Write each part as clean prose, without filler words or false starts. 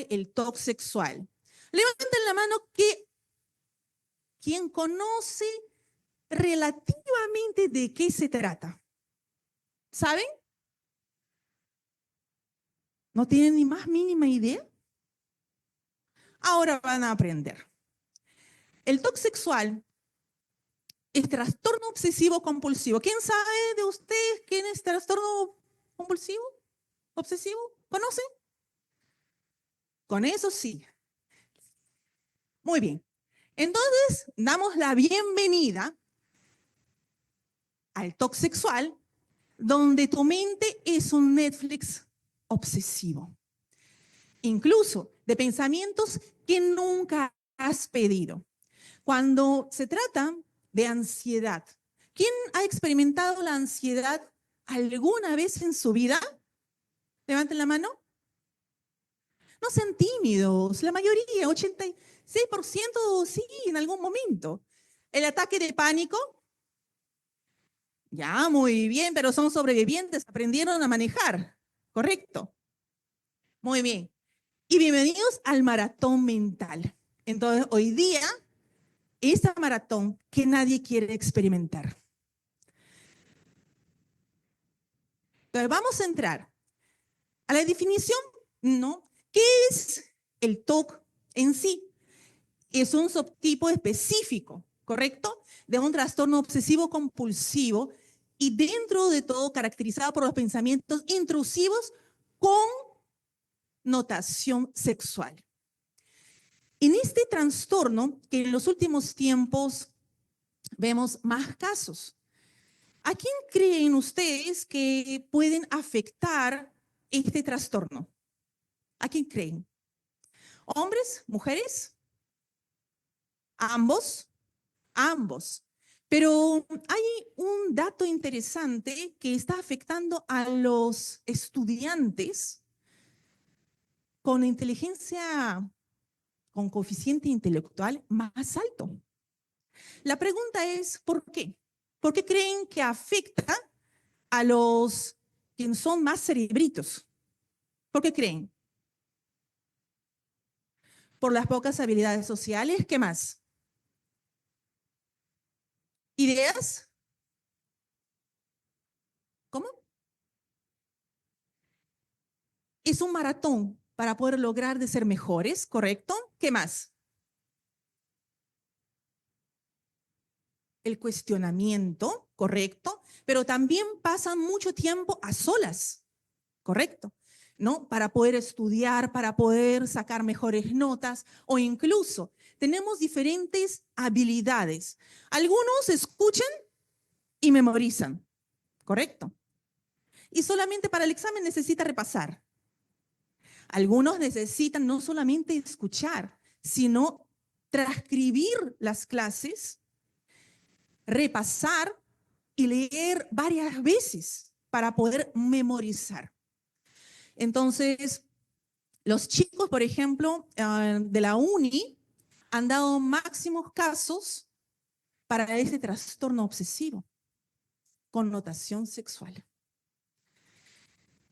sobre el TOC sexual? Levanten la mano quien conoce relativamente de qué se trata. ¿Saben? ¿No tienen ni más mínima idea? Ahora van a aprender. El TOC sexual es trastorno obsesivo compulsivo. ¿Quién sabe de ustedes quién es trastorno compulsivo? ¿Obsesivo? ¿Conocen? Con eso sí. Muy bien. Entonces, damos la bienvenida al TOC sexual, donde tu mente es un Netflix obsesivo. Incluso de pensamientos que nunca has pedido. Cuando se trata de ansiedad, ¿quién ha experimentado la ansiedad alguna vez en su vida? Levanten la mano. No sean tímidos, la mayoría, 86% sí, en algún momento. El ataque de pánico, ya, muy bien, pero son sobrevivientes, aprendieron a manejar, ¿correcto? Muy bien. Y bienvenidos al maratón mental. Entonces, hoy día, esta maratón que nadie quiere experimentar. Entonces, vamos a entrar a la definición, ¿no? ¿Qué es el TOC en sí? Es un subtipo específico, ¿correcto? De un trastorno obsesivo compulsivo y dentro de todo caracterizado por los pensamientos intrusivos con notación sexual. En este trastorno, que en los últimos tiempos vemos más casos, ¿a quién creen ustedes que pueden afectar este trastorno? ¿A quién creen? ¿Hombres? ¿Mujeres? ¿Ambos? Ambos. Pero hay un dato interesante que está afectando a los estudiantes con inteligencia, con coeficiente intelectual más alto. La pregunta es, ¿por qué? ¿Por qué creen que afecta a los que son más cerebritos? ¿Por qué creen? Por las pocas habilidades sociales. ¿Qué más? ¿Ideas? ¿Cómo? Es un maratón para poder lograr de ser mejores, ¿correcto? ¿Qué más? El cuestionamiento, ¿correcto? Pero también pasan mucho tiempo a solas, ¿correcto? ¿No? Para poder estudiar, para poder sacar mejores notas o incluso tenemos diferentes habilidades. Algunos escuchan y memorizan, ¿correcto? Y solamente para el examen necesita repasar. Algunos necesitan no solamente escuchar, sino transcribir las clases, repasar y leer varias veces para poder memorizar. Entonces, los chicos, por ejemplo, de la uni, han dado máximos casos para ese trastorno obsesivo, connotación sexual.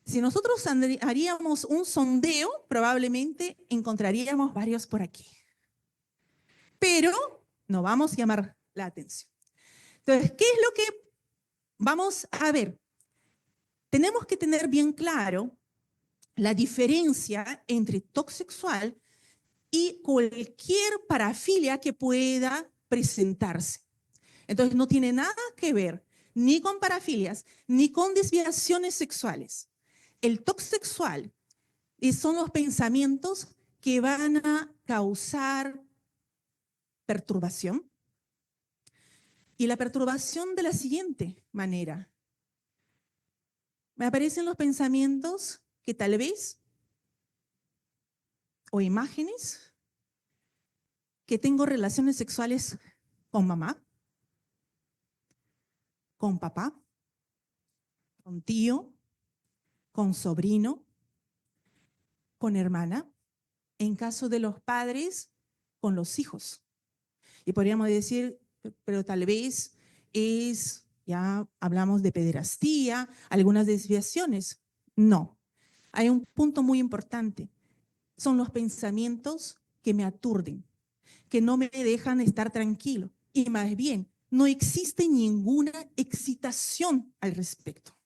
Si nosotros haríamos un sondeo, probablemente encontraríamos varios por aquí. Pero no vamos a llamar la atención. Entonces, ¿qué es lo que vamos a ver? Tenemos que tener bien claro la diferencia entre TOC sexual y cualquier parafilia que pueda presentarse. Entonces, no tiene nada que ver ni con parafilias, ni con desviaciones sexuales. El TOC sexual son los pensamientos que van a causar perturbación. Y la perturbación de la siguiente manera. Me aparecen los pensamientos que tal vez, o imágenes, que tengo relaciones sexuales con mamá, con papá, con tío, con sobrino, con hermana, en caso de los padres, con los hijos. Y podríamos decir, pero tal vez ya hablamos de pederastía, algunas desviaciones. No, hay un punto muy importante. son los pensamientos que me aturden, que no me dejan estar tranquilo. Y más bien, no existe ninguna excitación al respecto.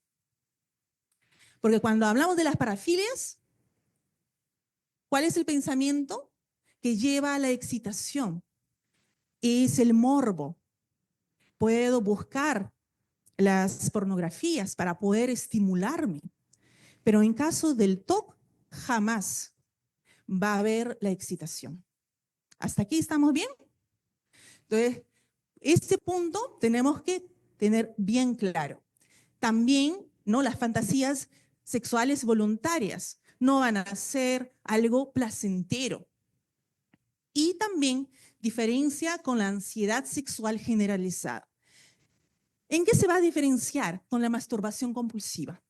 Porque cuando hablamos de las parafilias, ¿cuál es el pensamiento que lleva a la excitación? Es el morbo. Puedo buscar las pornografías para poder estimularme. Pero en caso del TOC, jamás va a haber la excitación. ¿Hasta aquí estamos bien? Entonces, este punto tenemos que tener bien claro. También, ¿no? Las fantasías sexuales voluntarias no van a ser algo placentero. Y también diferencia con la ansiedad sexual generalizada. ¿En qué se va a diferenciar con la masturbación compulsiva?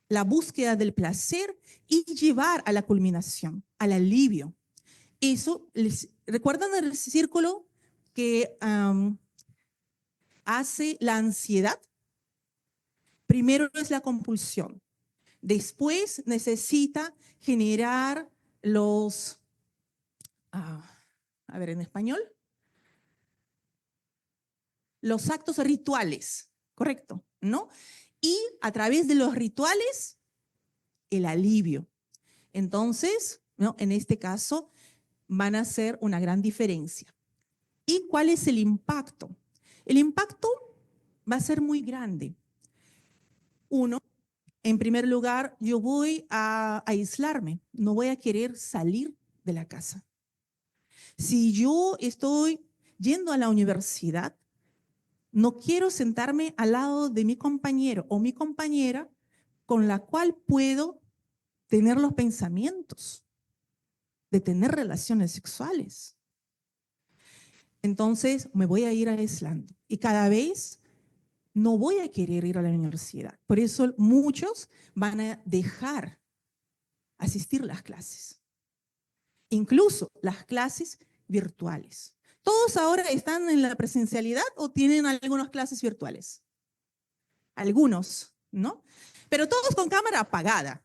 La búsqueda del placer y llevar a la culminación, al alivio. Eso, ¿recuerdan el círculo que hace la ansiedad? Primero es la compulsión. Después necesita generar los, a ver en español, los actos rituales, ¿correcto? ¿No? Y a través de los rituales, el alivio. Entonces, ¿no? En este caso, van a ser una gran diferencia. ¿Y cuál es el impacto? El impacto va a ser muy grande. Uno, en primer lugar, yo voy a aislarme, no voy a querer salir de la casa. Si yo estoy yendo a la universidad, no quiero sentarme al lado de mi compañero o mi compañera con la cual puedo tener los pensamientos de tener relaciones sexuales. Entonces me voy a ir aislando y cada vez no voy a querer ir a la universidad. Por eso muchos van a dejar asistir a las clases, incluso las clases virtuales. ¿Todos ahora están en la presencialidad o tienen algunas clases virtuales? Algunos, ¿no? Pero todos con cámara apagada.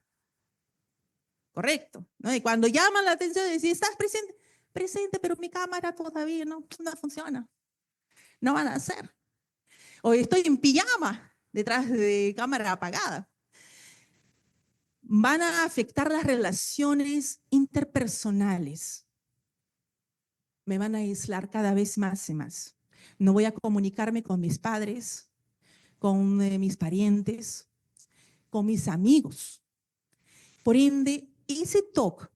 Correcto, ¿no? Y cuando llaman la atención, decir, ¿estás presente? Presente, pero mi cámara todavía no funciona. No van a hacer. O estoy en pijama detrás de cámara apagada. Van a afectar las relaciones interpersonales. Me van a aislar cada vez más y más. No voy a comunicarme con mis padres, con mis parientes, con mis amigos. Por ende, ese TOC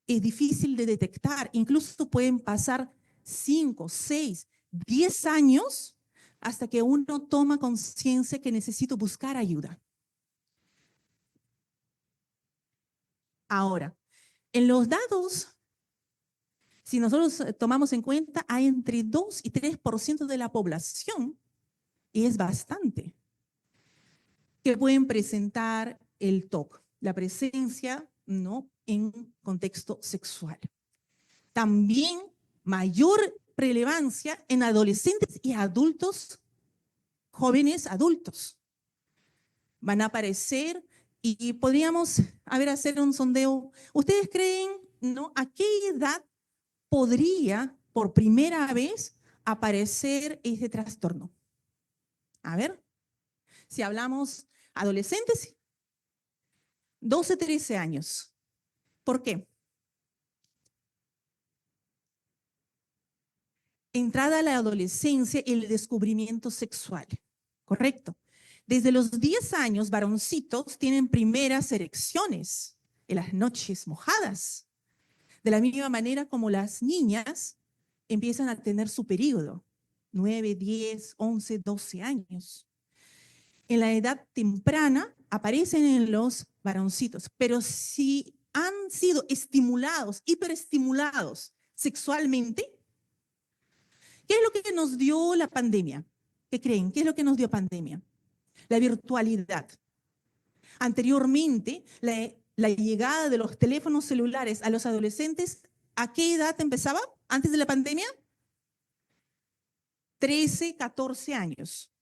es difícil de detectar. Incluso pueden pasar 5, 6, 10 años hasta que uno toma conciencia que necesito buscar ayuda. Ahora, en los datos, si nosotros tomamos en cuenta, hay entre 2 y 3% de la población, y es bastante, que pueden presentar el TOC, la presencia, ¿no?, en contexto sexual. También mayor relevancia en adolescentes y adultos, jóvenes adultos. Van a aparecer y podríamos, hacer un sondeo. ¿Ustedes creen, no, a qué edad podría por primera vez aparecer este trastorno? A ver, si hablamos adolescentes, 12, 13 años. ¿Por qué? Entrada a la adolescencia y el descubrimiento sexual, ¿correcto? Desde los 10 años, varoncitos tienen primeras erecciones en las noches mojadas. De la misma manera como las niñas empiezan a tener su periodo, 9, 10, 11, 12 años. En la edad temprana aparecen en los varoncitos, pero si han sido estimulados, hiperestimulados sexualmente, ¿qué es lo que nos dio la pandemia? ¿Qué creen? ¿Qué es lo que nos dio pandemia? La virtualidad. Anteriormente, la llegada de los teléfonos celulares a los adolescentes, ¿a qué edad empezaba? Antes de la pandemia, 13, 14 años,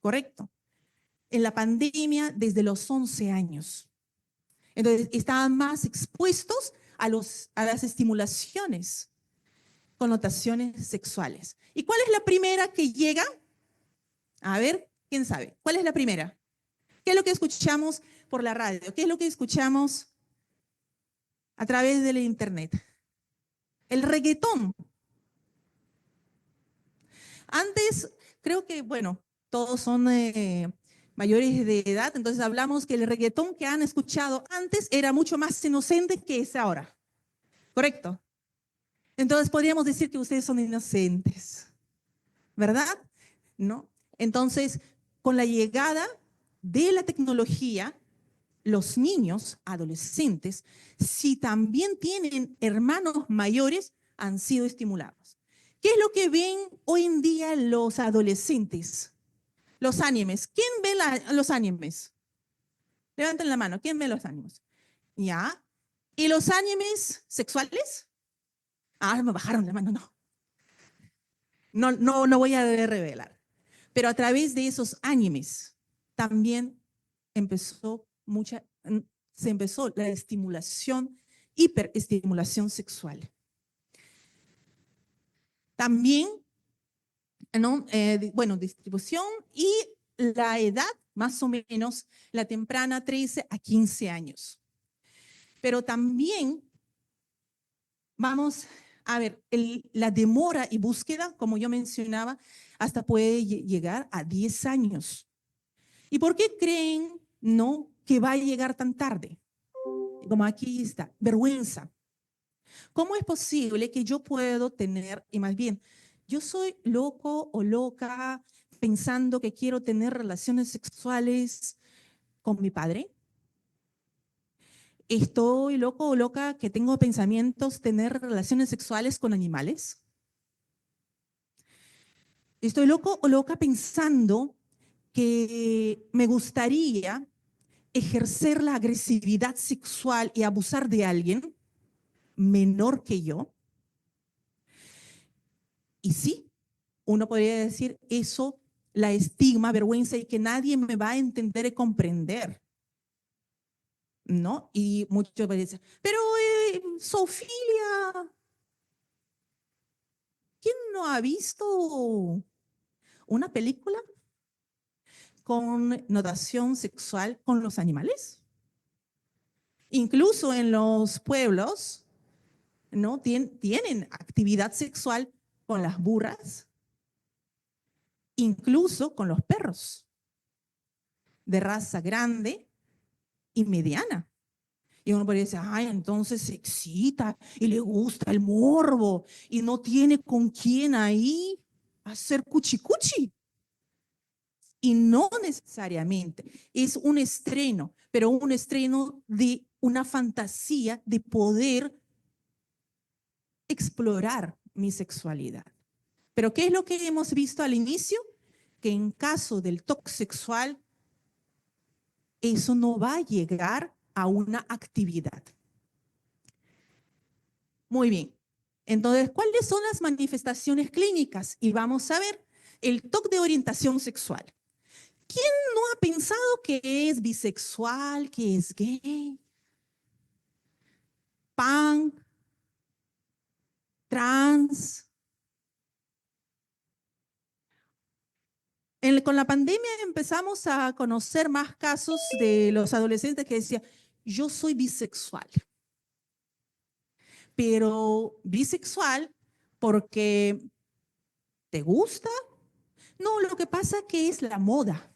¿correcto? En la pandemia, desde los 11 años. Entonces, estaban más expuestos a las estimulaciones, connotaciones sexuales. ¿Y cuál es la primera que llega? A ver, ¿quién sabe? ¿Cuál es la primera? ¿Qué es lo que escuchamos por la radio? ¿Qué es lo que escuchamos a través de la internet? El reggaetón. Antes, creo que, bueno, todos son mayores de edad, entonces hablamos que el reggaetón que han escuchado antes era mucho más inocente que es ahora. ¿Correcto? Entonces podríamos decir que ustedes son inocentes, ¿verdad? ¿No? Entonces, con la llegada de la tecnología, los niños, adolescentes, si también tienen hermanos mayores, han sido estimulados. ¿Qué es lo que ven hoy en día los adolescentes? Los animes. ¿Quién ve los animes? Levanten la mano. ¿Quién ve los animes? ¿Ya? ¿Y los animes sexuales? Ah, me bajaron la mano, no. No voy a revelar. Pero a través de esos animes también empezó se empezó la estimulación, hiperestimulación sexual. También, ¿no? Bueno, distribución y la edad, más o menos, la temprana 13 a 15 años. Pero también vamos a ver, la demora y búsqueda, como yo mencionaba, hasta puede llegar a 10 años. ¿Y por qué creen, no, que va a llegar tan tarde? Como aquí está, vergüenza. ¿Cómo es posible que yo puedo tener, y más bien, yo soy loco o loca pensando que quiero tener relaciones sexuales con mi padre? ¿Estoy loco o loca que tengo pensamientos tener relaciones sexuales con animales? ¿Estoy loco o loca pensando que me gustaría ejercer la agresividad sexual y abusar de alguien menor que yo? Y sí, uno podría decir eso, la estigma, vergüenza y que nadie me va a entender y comprender, ¿no? Y muchos pueden decir, pero Sofía, ¿quién no ha visto una película con notación sexual con los animales? Incluso en los pueblos, ¿no? Tienen actividad sexual con las burras, incluso con los perros de raza grande y mediana. Y uno podría decir, ay, entonces se excita y le gusta el morbo y no tiene con quién ahí hacer cuchicuchi. Y no necesariamente es un estreno, pero un estreno de una fantasía de poder explorar mi sexualidad. Pero ¿qué es lo que hemos visto al inicio? Que en caso del toque sexual, eso no va a llegar a una actividad. Muy bien. Entonces, ¿cuáles son las manifestaciones clínicas? Y vamos a ver el TOC de orientación sexual. ¿Quién no ha pensado que es bisexual, que es gay, pan, trans? Con la pandemia empezamos a conocer más casos de los adolescentes que decían, yo soy bisexual, pero bisexual porque te gusta. No, lo que pasa que es la moda.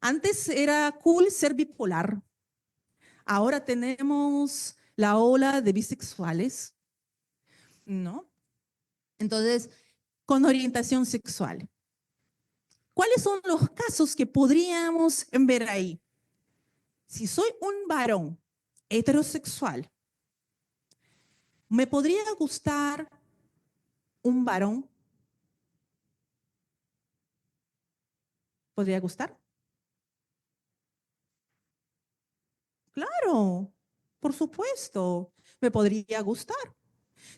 Antes era cool ser bipolar. Ahora tenemos la ola de bisexuales, ¿no? Entonces, con orientación sexual. ¿Cuáles son los casos que podríamos ver ahí? Si soy un varón heterosexual, ¿me podría gustar un varón? ¿Podría gustar? Claro, por supuesto, me podría gustar.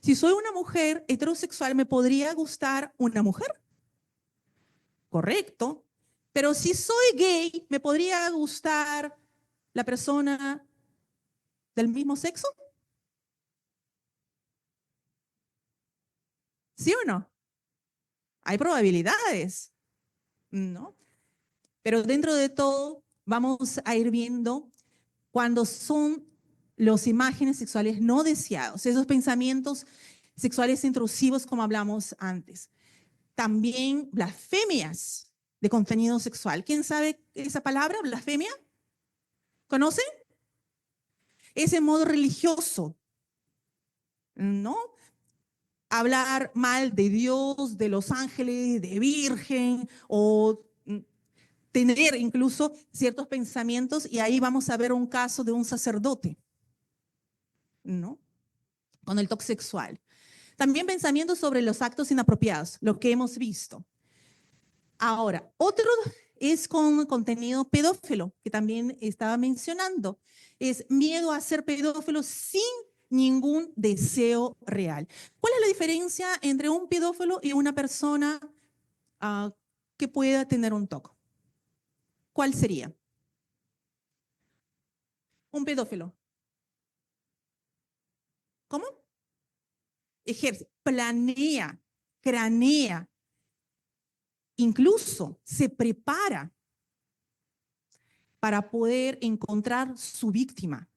Si soy una mujer heterosexual, ¿me podría gustar una mujer? Correcto. Pero si soy gay, ¿me podría gustar la persona del mismo sexo? ¿Sí o no? Hay probabilidades, ¿no? Pero dentro de todo, vamos a ir viendo cuando son las imágenes sexuales no deseados, esos pensamientos sexuales intrusivos como hablamos antes. También blasfemias de contenido sexual. ¿Quién sabe esa palabra, blasfemia? ¿Conocen? Ese modo religioso, ¿no? Hablar mal de Dios, de los ángeles, de Virgen, o tener incluso ciertos pensamientos, y ahí vamos a ver un caso de un sacerdote, ¿no? Con el toque sexual. También pensamientos sobre los actos inapropiados, lo que hemos visto. Ahora, otro es con contenido pedófilo, que también estaba mencionando. Es miedo a ser pedófilo sin ningún deseo real. ¿Cuál es la diferencia entre un pedófilo y una persona que pueda tener un TOC? ¿Cuál sería? Un pedófilo. ¿Cómo? Ejerce, planea, cranea, incluso se prepara para poder encontrar su víctima.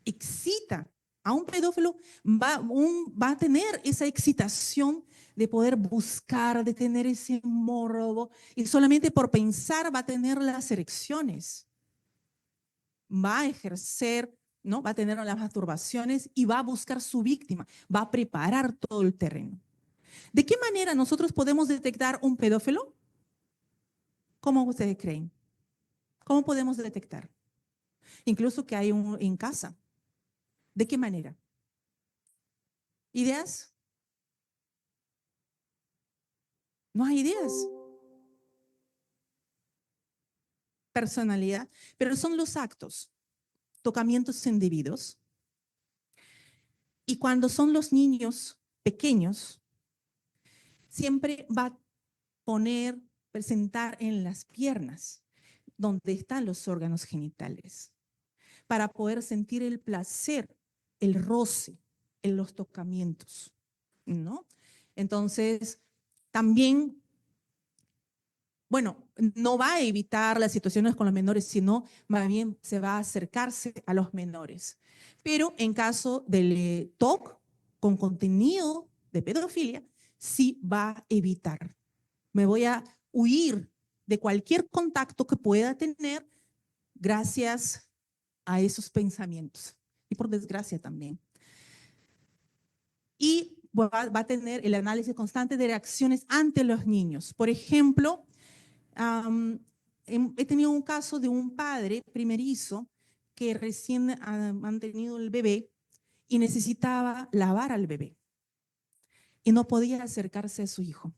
Excita. A un pedófilo va a tener esa excitación de poder buscar, de tener ese morbo, y solamente por pensar va a tener las erecciones, va a ejercer, ¿no? Va a tener las masturbaciones y va a buscar su víctima, va a preparar todo el terreno. ¿De qué manera nosotros podemos detectar un pedófilo? ¿Cómo ustedes creen? ¿Cómo podemos detectar? Incluso que hay un en casa. ¿De qué manera? ¿Ideas? No hay ideas. Personalidad, pero son los actos, tocamientos indebidos. Y cuando son los niños pequeños, siempre va a poner, presentar en las piernas, donde están los órganos genitales, para poder sentir el placer, el roce, en los tocamientos, ¿no? Entonces, también, bueno, no va a evitar las situaciones con los menores, sino más bien se va a acercarse a los menores. Pero en caso del TOC con contenido de pedofilia, sí va a evitar. Me voy a huir de cualquier contacto que pueda tener gracias a esos pensamientos. Y por desgracia también. Y va a tener el análisis constante de reacciones ante los niños. Por ejemplo, he tenido un caso de un padre primerizo que recién han tenido el bebé y necesitaba lavar al bebé y no podía acercarse a su hijo.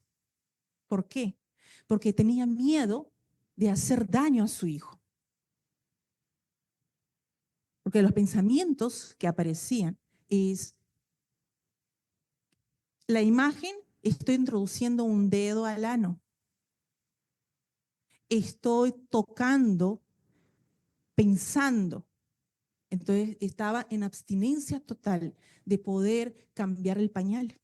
¿Por qué? Porque tenía miedo de hacer daño a su hijo. Porque los pensamientos que aparecían es la imagen, estoy introduciendo un dedo al ano, estoy tocando, pensando. Entonces estaba en abstinencia total de poder cambiar el pañal.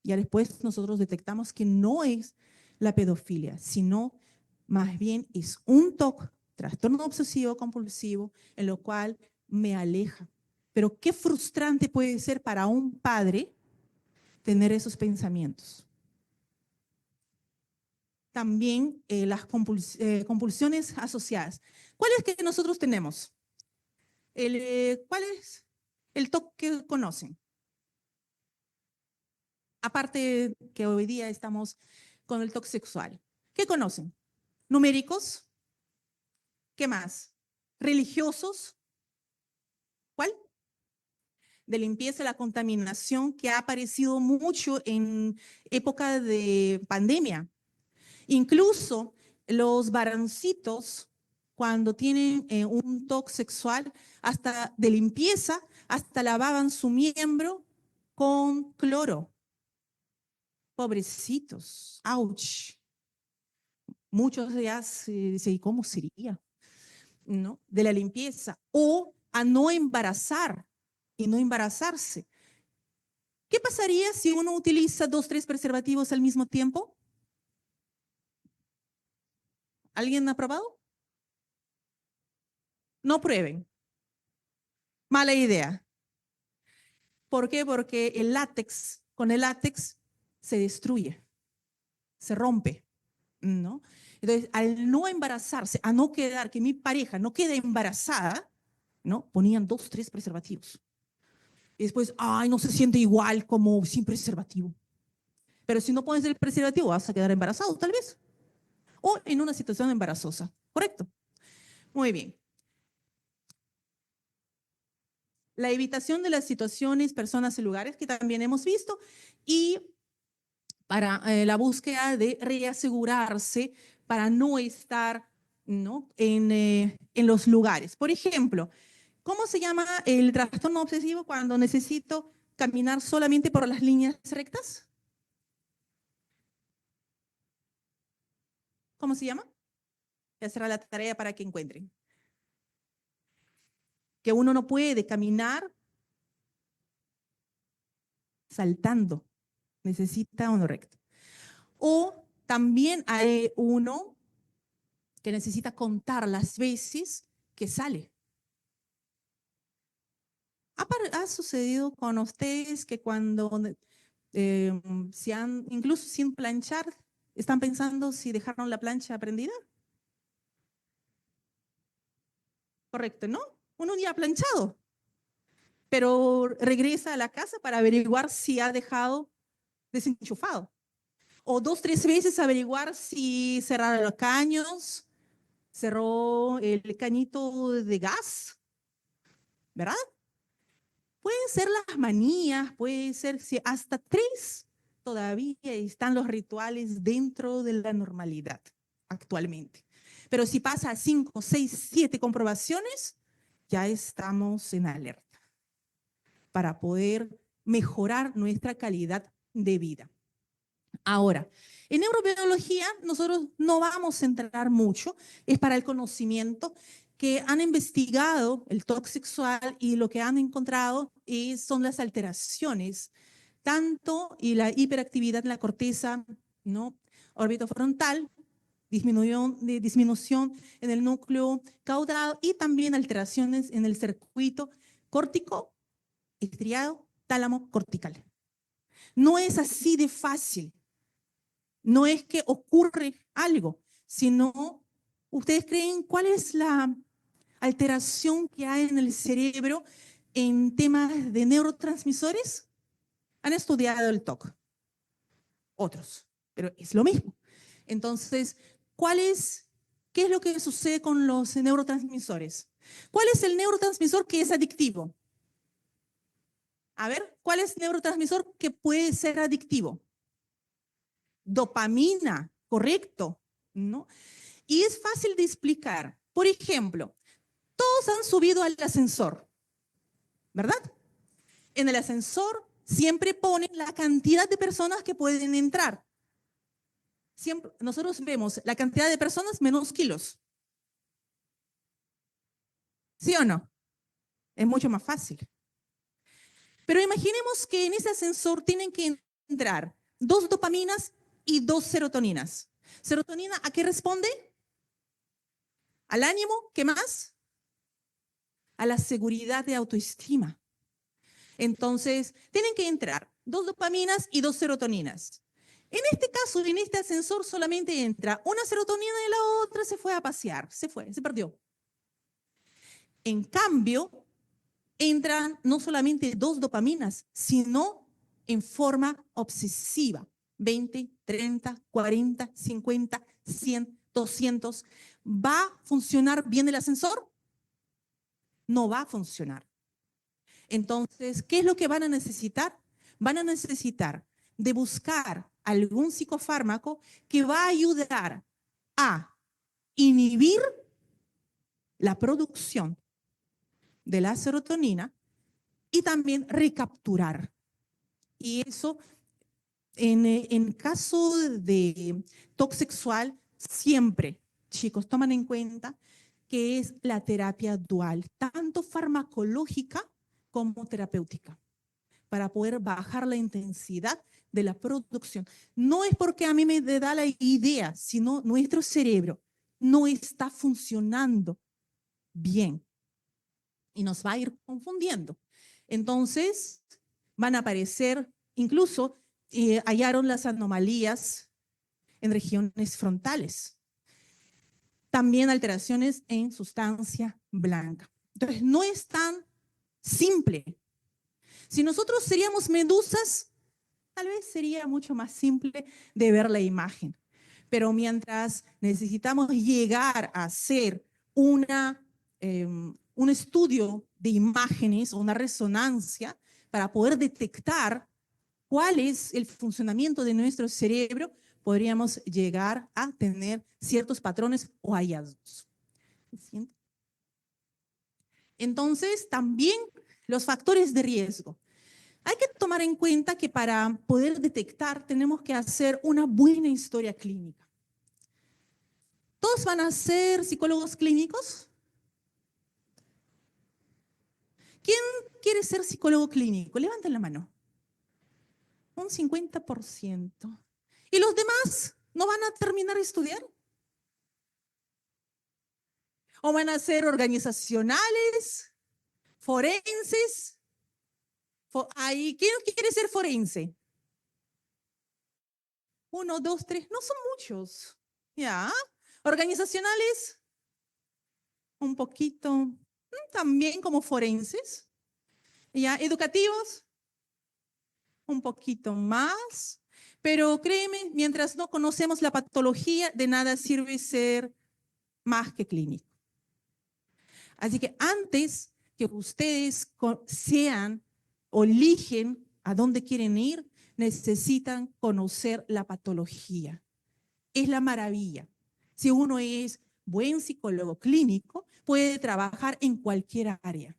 Ya después nosotros detectamos que no es la pedofilia, sino más bien es un TOC, trastorno obsesivo compulsivo, en lo cual me aleja. Pero qué frustrante puede ser para un padre tener esos pensamientos. También las compulsiones asociadas. ¿Cuáles que nosotros tenemos? ¿Cuál es el TOC que conocen? Aparte que hoy día estamos con el TOC sexual. ¿Qué conocen? Numéricos. ¿Qué más? Religiosos. ¿Cuál? De limpieza, la contaminación que ha aparecido mucho en época de pandemia. Incluso los varoncitos, cuando tienen un TOC sexual, hasta de limpieza, hasta lavaban su miembro con cloro. Pobrecitos, ouch. Muchos ya se dicen, ¿cómo sería? ¿no? De la limpieza, o a no embarazar y no embarazarse. ¿Qué pasaría si uno utiliza 2, 3 preservativos al mismo tiempo? ¿Alguien ha probado? No prueben. Mala idea. ¿Por qué? Porque el látex, con el látex se destruye, se rompe, ¿no? Entonces, al no embarazarse, a no quedar, que mi pareja no quede embarazada, ¿no? Ponían 2, 3 preservativos. Y después, ay, no se siente igual como sin preservativo. Pero si no pones el preservativo, vas a quedar embarazado, tal vez. O en una situación embarazosa. ¿Correcto? Muy bien. La evitación de las situaciones, personas y lugares que también hemos visto. Y para la búsqueda de reasegurarse para no estar, ¿no? En los lugares. Por ejemplo, ¿cómo se llama el trastorno obsesivo cuando necesito caminar solamente por las líneas rectas? ¿Cómo se llama? Ya será la tarea para que encuentren. Que uno no puede caminar saltando, necesita uno recto. O también hay uno que necesita contar las veces que sale. ¿Ha sucedido con ustedes que cuando eh, incluso sin planchar, están pensando si dejaron la plancha prendida? Correcto, ¿no? Uno ya ha planchado, pero regresa a la casa para averiguar si ha dejado desenchufado. O 2, 3 veces averiguar si cerraron los caños, cerró el cañito de gas, ¿verdad? Pueden ser las manías, puede ser si hasta 3 todavía están los rituales dentro de la normalidad actualmente. Pero si pasa a 5, 6, 7 comprobaciones, ya estamos en alerta para poder mejorar nuestra calidad de vida. Ahora, en neurobiología nosotros no vamos a entrar mucho, es para el conocimiento que han investigado el TOC sexual y lo que han encontrado son las alteraciones, tanto y la hiperactividad en la corteza, ¿no? Orbitofrontal, disminución en el núcleo caudado y también alteraciones en el circuito córtico, estriado, tálamo cortical. No es así de fácil. No es que ocurre algo, sino ustedes creen cuál es la alteración que hay en el cerebro en temas de neurotransmisores. Han estudiado el TOC, otros, pero es lo mismo. Entonces, ¿qué es lo que sucede con los neurotransmisores? ¿Cuál es el neurotransmisor que es adictivo? A ver, ¿cuál es el neurotransmisor que puede ser adictivo? Dopamina, correcto, ¿no? Y es fácil de explicar. Por ejemplo, todos han subido al ascensor, ¿verdad? En el ascensor siempre ponen la cantidad de personas que pueden entrar. Siempre, nosotros vemos la cantidad de personas menos kilos. ¿Sí o no? Es mucho más fácil. Pero imaginemos que en ese ascensor tienen que entrar 2 dopaminas y 2 serotoninas. ¿Serotonina a qué responde? Al ánimo, ¿qué más? A la seguridad de autoestima. Entonces, tienen que entrar 2 dopaminas y 2 serotoninas. En este caso, en este ascensor solamente entra una serotonina y la otra se fue a pasear, se perdió. En cambio, entran no solamente 2 dopaminas, sino en forma obsesiva. 20, 30, 40, 50, 100, 200. ¿Va a funcionar bien el ascensor? No va a funcionar. Entonces, ¿qué es lo que van a necesitar? Van a necesitar de buscar algún psicofármaco que va a ayudar a inhibir la producción de la serotonina y también recapturar. Y eso, en caso de TOC sexual, siempre, chicos, toman en cuenta que es la terapia dual, tanto farmacológica como terapéutica, para poder bajar la intensidad de la producción. No es porque a mí me da la idea, sino nuestro cerebro no está funcionando bien y nos va a ir confundiendo. Entonces, van a aparecer, incluso hallaron las anomalías en regiones frontales. También alteraciones en sustancia blanca. Entonces, no es tan simple. Si nosotros seríamos medusas, tal vez sería mucho más simple de ver la imagen. Pero mientras necesitamos llegar a hacer un estudio de imágenes o una resonancia para poder detectar cuál es el funcionamiento de nuestro cerebro, podríamos llegar a tener ciertos patrones o hallazgos. Entonces, también los factores de riesgo. Hay que tomar en cuenta que para poder detectar tenemos que hacer una buena historia clínica. ¿Todos van a ser psicólogos clínicos? ¿Quién quiere ser psicólogo clínico? Levanten la mano. Un 50%. ¿Y los demás no van a terminar de estudiar? ¿O van a ser organizacionales, forenses? ¿Quién quiere ser forense? 1, 2, 3, no son muchos. ¿Ya? Organizacionales, un poquito, también como forenses. ¿Ya? Educativos, un poquito más. Pero créeme, mientras no conocemos la patología, de nada sirve ser más que clínico. Así que antes que ustedes sean o eligen a dónde quieren ir, necesitan conocer la patología. Es la maravilla. Si uno es buen psicólogo clínico, puede trabajar en cualquier área,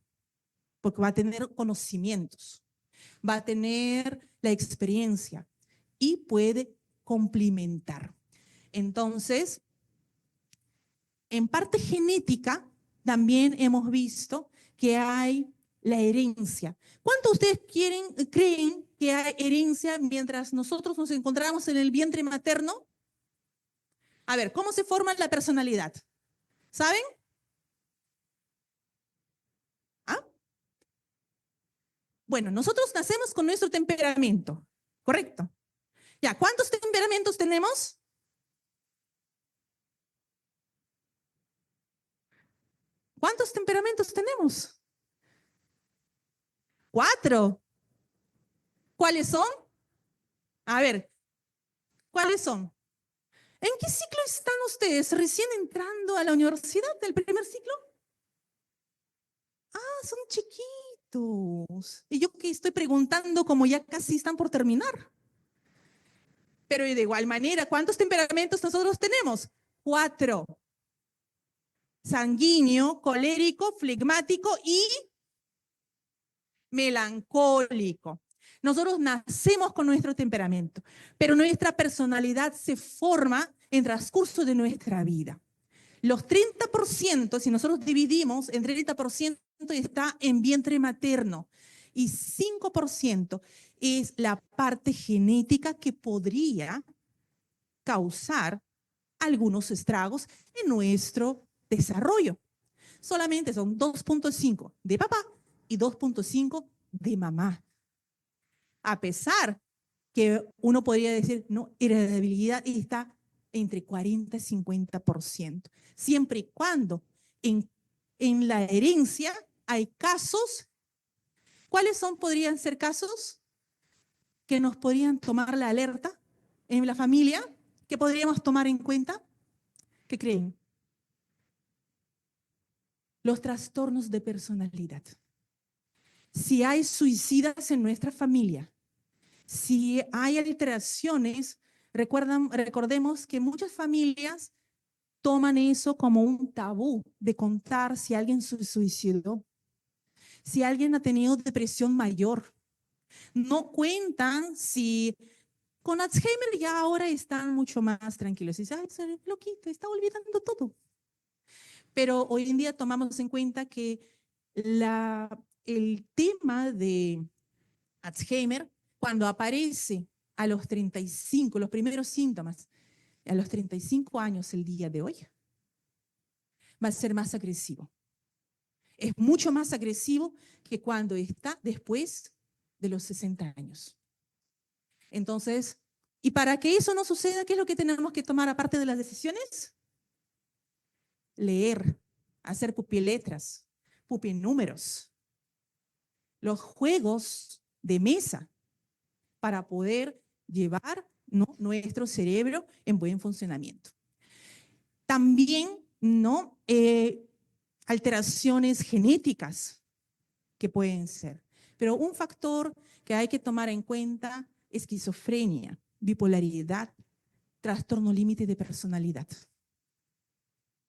porque va a tener conocimientos, va a tener la experiencia y puede complementar. Entonces, en parte genética, también hemos visto que hay la herencia. ¿Cuántos de ustedes creen que hay herencia mientras nosotros nos encontramos en el vientre materno? A ver, ¿cómo se forma la personalidad? ¿Saben? ¿Ah? Bueno, nosotros nacemos con nuestro temperamento, ¿correcto? Ya, ¿cuántos temperamentos tenemos? ¿Cuántos temperamentos tenemos? 4. ¿Cuáles son? A ver, ¿cuáles son? ¿En qué ciclo están ustedes? ¿Recién entrando a la universidad del primer ciclo? Ah, son chiquitos. Y yo que estoy preguntando como ya casi están por terminar. Pero de igual manera, ¿cuántos temperamentos nosotros tenemos? 4. Sanguíneo, colérico, flegmático y melancólico. Nosotros nacemos con nuestro temperamento, pero nuestra personalidad se forma en transcurso de nuestra vida. Los 30%, si nosotros dividimos, en 30% está en vientre materno y 5% es la parte genética que podría causar algunos estragos en nuestro desarrollo. Solamente son 2.5 de papá y 2.5 de mamá. A pesar que uno podría decir, no, heredabilidad está entre 40 y 50%, siempre y cuando en la herencia hay casos. ¿Cuáles podrían ser casos que nos podrían tomar la alerta en la familia, que podríamos tomar en cuenta? ¿Qué creen? Los trastornos de personalidad. Si hay suicidas en nuestra familia, si hay alteraciones, recordemos que muchas familias toman eso como un tabú de contar si alguien se suicidó, si alguien ha tenido depresión mayor. No cuentan si con Alzheimer ya ahora están mucho más tranquilos. Y dicen, ay, ese loquito está olvidando todo. pero hoy en día tomamos en cuenta que el tema de Alzheimer, cuando aparece a los 35, los primeros síntomas, a los 35 años el día de hoy, va a ser más agresivo. Es mucho más agresivo que cuando está después de los 60 años. Entonces, y para que eso no suceda, ¿qué es lo que tenemos que tomar aparte de las decisiones? Leer, hacer pupiletras, pupinúmeros, los juegos de mesa para poder llevar, ¿no?, nuestro cerebro en buen funcionamiento. También, ¿no?, alteraciones genéticas que pueden ser. Pero un factor que hay que tomar en cuenta: esquizofrenia, bipolaridad, trastorno límite de personalidad.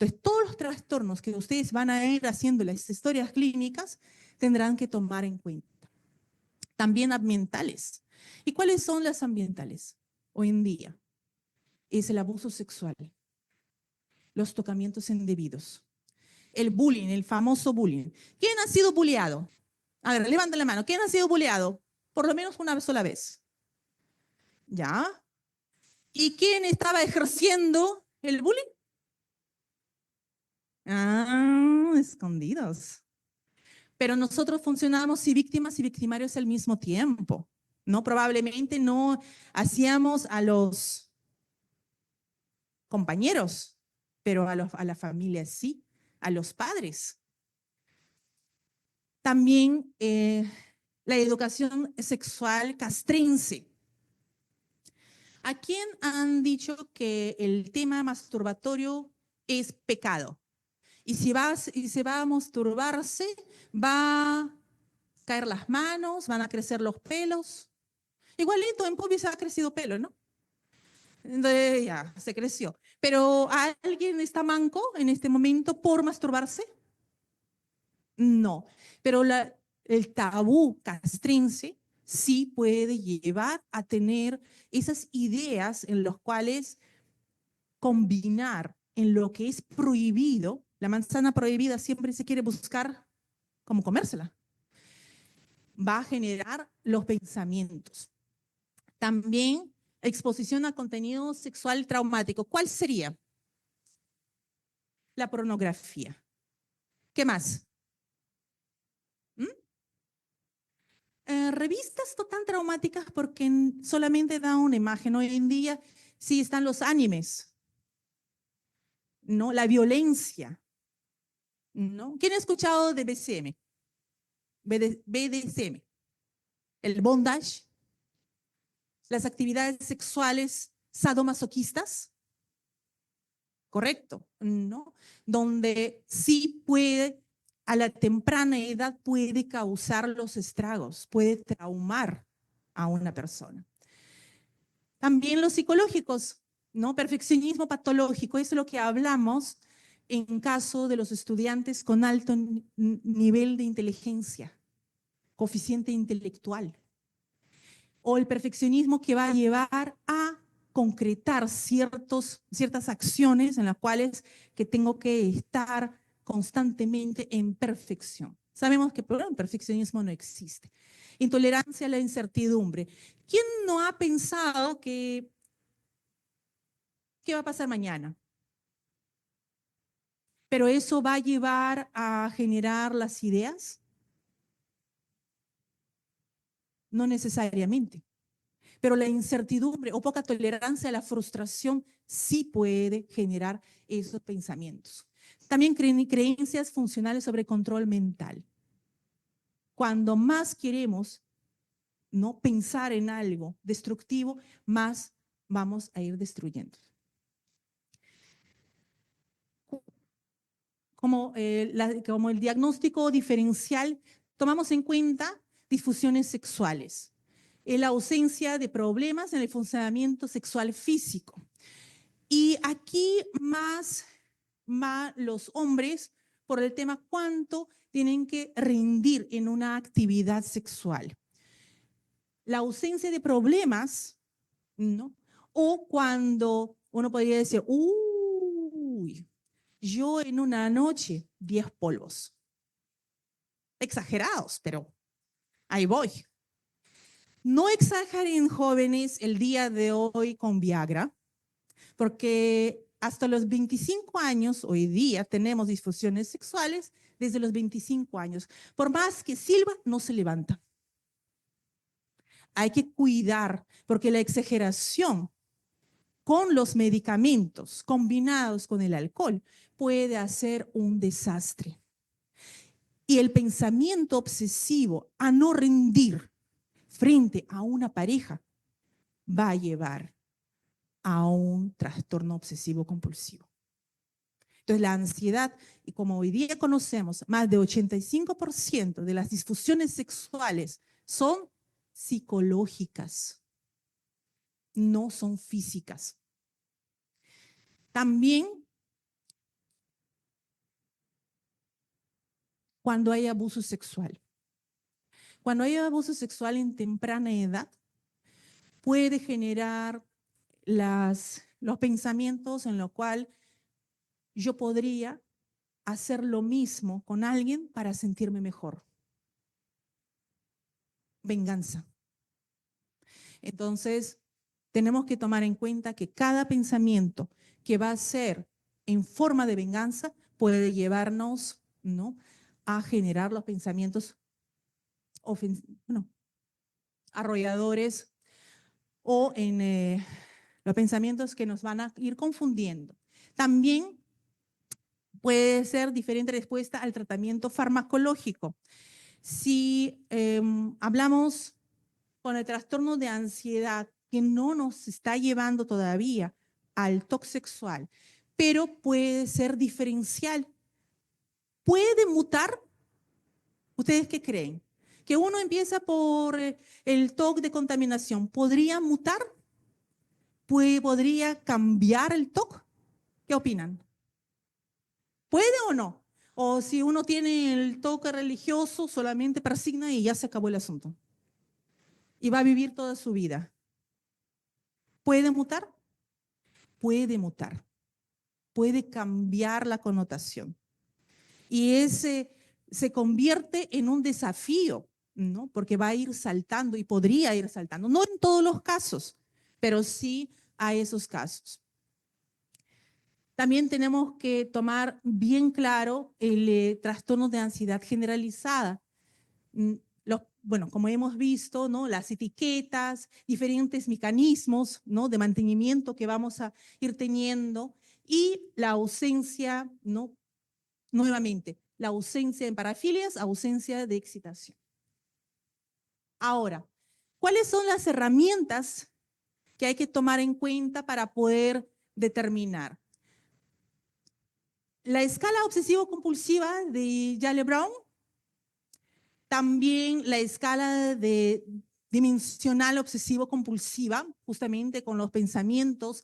Entonces, todos los trastornos que ustedes van a ir haciendo las historias clínicas tendrán que tomar en cuenta. También ambientales. ¿Y cuáles son las ambientales hoy en día? Es el abuso sexual, los tocamientos indebidos, el bullying, el famoso bullying. ¿Quién ha sido bulleado? A ver, levanten la mano. ¿Quién ha sido bulleado? Por lo menos una sola vez. ¿Ya? ¿Y quién estaba ejerciendo el bullying? Ah, escondidos. Pero nosotros funcionamos y víctimas y victimarios al mismo tiempo, ¿no? Probablemente no hacíamos a los compañeros, pero a la familia sí, a los padres. También la educación sexual castrense. ¿A quién han dicho que el tema masturbatorio es pecado? Y si se va a masturbarse, va a caer las manos, van a crecer los pelos. Igualito en pubis ha crecido pelo, ¿no? Entonces, ya, se creció. Pero ¿alguien está manco en este momento por masturbarse? No. Pero el tabú castrense sí puede llevar a tener esas ideas en las cuales combinar en lo que es prohibido. La manzana prohibida siempre se quiere buscar cómo comérsela. Va a generar los pensamientos. También exposición a contenido sexual traumático. ¿Cuál sería? La pornografía. ¿Qué más? Revistas no tan traumáticas porque solamente da una imagen. Hoy en día sí están los animes, ¿no? La violencia, ¿no? ¿Quién ha escuchado de BDSM? BDSM, el bondage, las actividades sexuales sadomasoquistas, ¿correcto? ¿No? Donde sí puede, a la temprana edad puede causar los estragos, puede traumar a una persona. También los psicológicos, ¿no? Perfeccionismo patológico, es lo que hablamos en caso de los estudiantes con alto nivel de inteligencia, coeficiente intelectual, o el perfeccionismo que va a llevar a concretar ciertas acciones en las cuales que tengo que estar constantemente en perfección. Sabemos que el perfeccionismo no existe. Intolerancia a la incertidumbre. ¿Quién no ha pensado que qué va a pasar mañana? Pero eso va a llevar a generar las ideas? No necesariamente. Pero la incertidumbre o poca tolerancia a la frustración sí puede generar esos pensamientos. También creencias funcionales sobre control mental. Cuando más queremos no pensar en algo destructivo, más vamos a ir destruyendo. Como el diagnóstico diferencial, tomamos en cuenta disfunciones sexuales, la ausencia de problemas en el funcionamiento sexual físico. Y aquí más los hombres por el tema cuánto tienen que rendir en una actividad sexual. La ausencia de problemas, ¿no? O cuando uno podría decir, uy, Yo en una noche, 10 polvos. Exagerados, pero ahí voy. No exageren, jóvenes, el día de hoy con Viagra, porque hasta los 25 años, hoy día, tenemos disfunciones sexuales desde los 25 años. Por más que silba, no se levanta. Hay que cuidar, porque la exageración con los medicamentos combinados con el alcohol puede hacer un desastre. Y el pensamiento obsesivo a no rendir frente a una pareja va a llevar a un trastorno obsesivo compulsivo. Entonces, la ansiedad, y como hoy día conocemos, más de 85% de las disfunciones sexuales son psicológicas, no son físicas. También cuando hay abuso sexual. Cuando hay abuso sexual en temprana edad, puede generar los pensamientos en los cuales yo podría hacer lo mismo con alguien para sentirme mejor. Venganza. Entonces, tenemos que tomar en cuenta que cada pensamiento que va a ser en forma de venganza puede llevarnos, ¿no?, a generar los pensamientos arrolladores o en los pensamientos que nos van a ir confundiendo. También puede ser diferente respuesta al tratamiento farmacológico. Si hablamos con el trastorno de ansiedad que no nos está llevando todavía al TOC sexual, pero puede ser diferencial. ¿Puede mutar? ¿Ustedes qué creen? Que uno empieza por el TOC de contaminación. ¿Podría mutar? ¿Podría cambiar el TOC? ¿Qué opinan? ¿Puede o no? O si uno tiene el toque religioso, solamente persigna y ya se acabó el asunto. Y va a vivir toda su vida. ¿Puede mutar? Puede mutar. Puede cambiar la connotación. Y ese se convierte en un desafío, ¿no? Porque va a ir saltando y podría ir saltando. No en todos los casos, pero sí a esos casos. También tenemos que tomar bien claro el trastorno de ansiedad generalizada. Bueno, como hemos visto, ¿no?, las etiquetas, diferentes mecanismos, ¿no?, de mantenimiento que vamos a ir teniendo y la ausencia, ¿no?, nuevamente, la ausencia en parafilias, ausencia de excitación. Ahora, ¿cuáles son las herramientas que hay que tomar en cuenta para poder determinar? La escala obsesivo-compulsiva de Yale-Brown, también la escala de dimensional obsesivo-compulsiva, justamente con los pensamientos,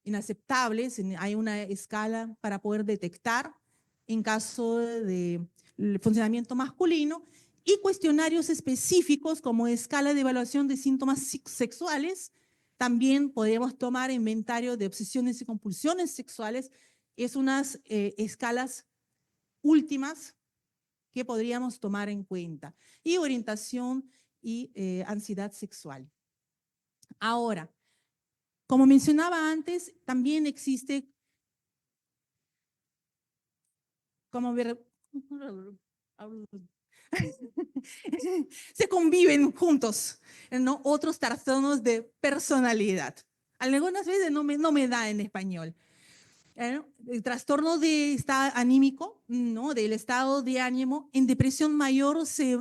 inaceptables. Hay una escala para poder detectar en caso de funcionamiento masculino y cuestionarios específicos como escala de evaluación de síntomas sexuales. También podemos tomar inventario de obsesiones y compulsiones sexuales. Es unas escalas últimas que podríamos tomar en cuenta. Y orientación y ansiedad sexual. Ahora, como mencionaba antes, también existe como ver, se conviven juntos, ¿no?, otros trastornos de personalidad. Algunas veces no me da en español. El trastorno de estado anímico, ¿no?, del estado de ánimo, en depresión mayor se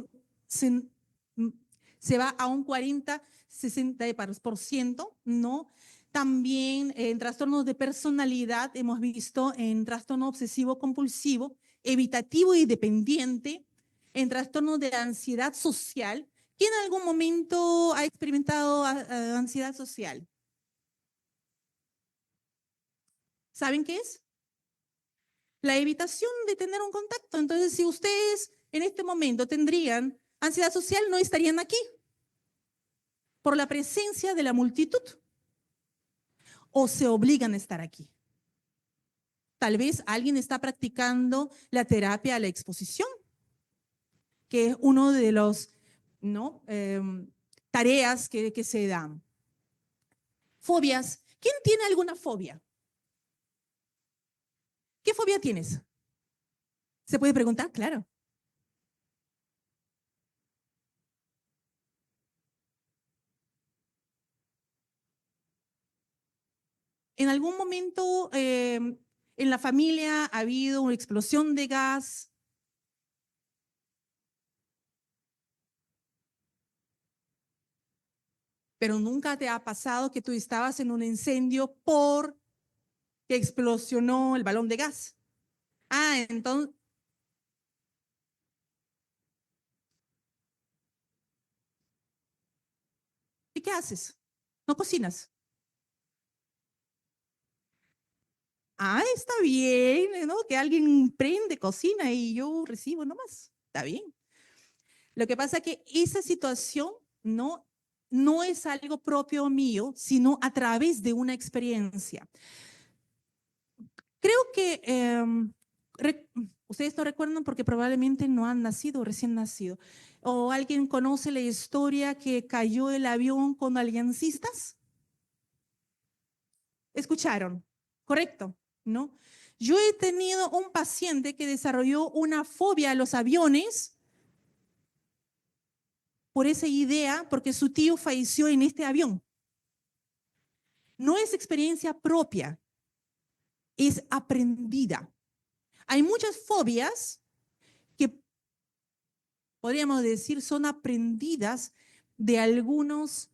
va a un 40-60%, ¿no? También en trastornos de personalidad hemos visto en trastorno obsesivo compulsivo, evitativo y dependiente, en trastorno de ansiedad social. ¿Quién en algún momento ha experimentado ansiedad social? ¿Saben qué es? La evitación de tener un contacto. Entonces, si ustedes en este momento tendrían ansiedad social, no estarían aquí por la presencia de la multitud o se obligan a estar aquí. Tal vez alguien está practicando la terapia a la exposición, que es uno de los, ¿no? Tareas que se dan. Fobias. ¿Quién tiene alguna fobia? ¿Qué fobia tienes? ¿Se puede preguntar? Claro. ¿En algún momento en la familia ha habido una explosión de gas? Pero nunca te ha pasado que tú estabas en un incendio por que explosionó el balón de gas. Ah, entonces, ¿y qué haces? ¿No cocinas? Ah, está bien, ¿no? Que alguien prende, cocina y yo recibo nomás. Está bien. Lo que pasa es que esa situación no es algo propio mío, sino a través de una experiencia. Creo que ustedes no recuerdan porque probablemente no han nacido, recién nacido. ¿O alguien conoce la historia que cayó el avión con aliancistas? ¿Escucharon? ¿Correcto? ¿No? Yo he tenido un paciente que desarrolló una fobia a los aviones por esa idea, porque su tío falleció en este avión. No es experiencia propia, es aprendida. Hay muchas fobias que podríamos decir son aprendidas de algunos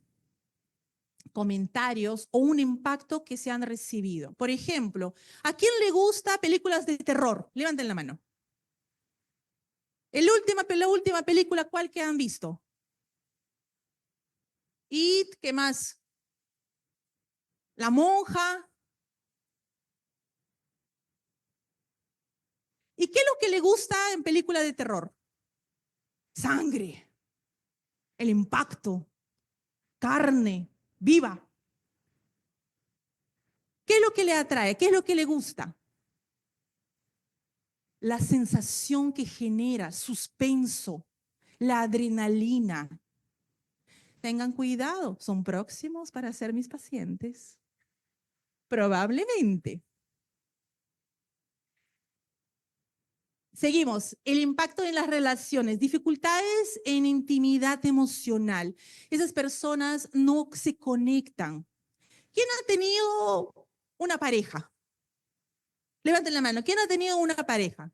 comentarios o un impacto que se han recibido. Por ejemplo, ¿a quién le gusta películas de terror? Levanten la mano. La última película, ¿cuál que han visto? It, ¿qué más? La monja. ¿Y qué es lo que le gusta en películas de terror? Sangre, el impacto, carne, viva. ¿Qué es lo que le atrae? ¿Qué es lo que le gusta? La sensación que genera, suspenso, la adrenalina. Tengan cuidado, son próximos para ser mis pacientes. Probablemente. Seguimos. El impacto en las relaciones, dificultades en intimidad emocional. Esas personas no se conectan. ¿Quién ha tenido una pareja? Levanten la mano. ¿Quién ha tenido una pareja?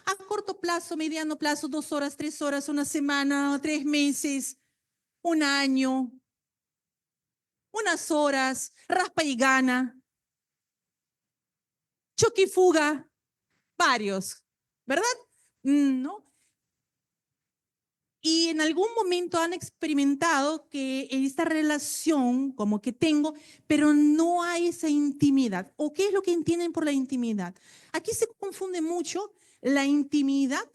A corto plazo, mediano plazo, 2 horas, 3 horas, una semana, 3 meses, un año, unas horas, raspa y gana, choque y fuga, varios, ¿verdad? ¿No? Y en algún momento han experimentado que esta relación como que tengo, pero no hay esa intimidad. ¿O qué es lo que entienden por la intimidad? Aquí se confunde mucho la intimidad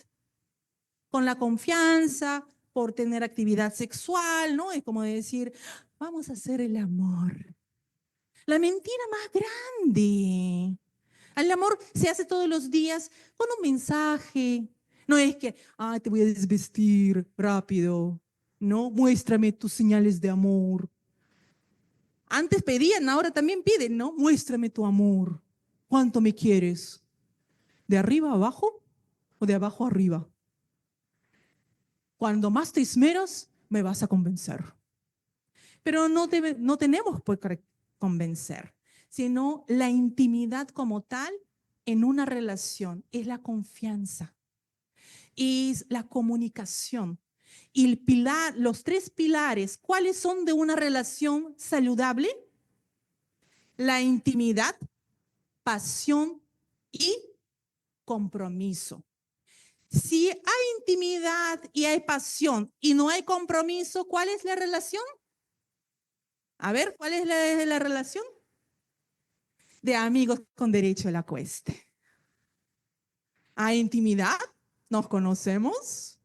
con la confianza, por tener actividad sexual, ¿no? Es como decir, vamos a hacer el amor. La mentira más grande. El amor se hace todos los días con un mensaje. No es que, te voy a desvestir rápido. No, muéstrame tus señales de amor. Antes pedían, ahora también piden, ¿no? Muéstrame tu amor. ¿Cuánto me quieres? ¿De arriba a abajo o de abajo a arriba? Cuando más te esmeras, me vas a convencer. Pero no tenemos por qué convencer, sino la intimidad como tal en una relación es la confianza, es la comunicación. Y los 3 pilares, ¿cuáles son de una relación saludable? La intimidad, pasión y compromiso. Si hay intimidad y hay pasión y no hay compromiso, ¿cuál es la relación? A ver, ¿cuál es la relación? De amigos con derecho a la cueste. Hay intimidad, nos conocemos,